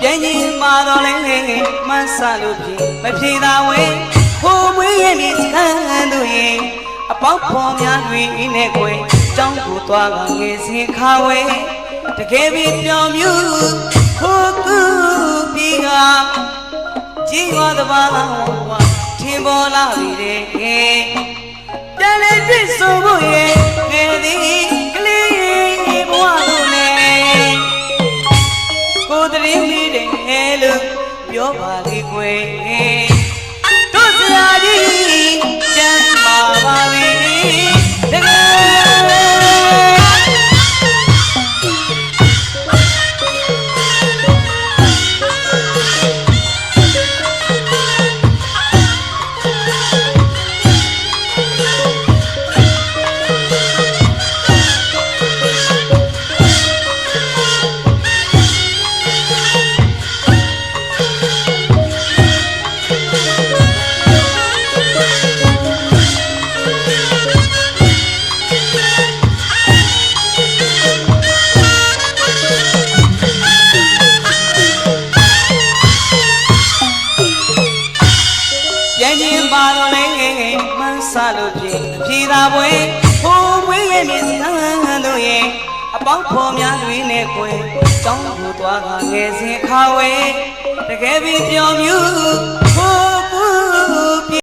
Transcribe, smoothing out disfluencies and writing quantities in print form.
ပြန်ရင်မာတော့လဲမဆလို့ပြီမဖြေသာဝဲဟိုမွေးရဲ့ဒီစကန်းတို့ရဲ့အပေါက်ဖော်များတွေနဲ့ကိုယ်ကြောင်းကိုသွားကငယ်စဉ်ခါဝဲတကယ်ပြီးပြောင်းမြူဟိုကူပြီးကကြည်ဝတဘာဝထင်ပေါ်လာပြီတဲ့ပြန်လေပြစ်ဆိုဖို့ရဲ့ငယ်သည်ကလေးဘဝတို့နဲ့ကိုယ်တရင်းလေးတယ်လို့ပြောပါလေကွယ်တို့စရာကြီးကျမ်းပါပါပြီတကယ်ဆလို့ဖြစ်ဖြေသာပွဲဟိုမွေးရဲ့မြေစကန်းတို့ရဲ့အပေါင်းဖော်များတွေနဲ့ကိုယ်ကြောင်းကိုသွားကငယ်စဉ်ခါဝဲတကယ်ပြီးပြောမြူဟို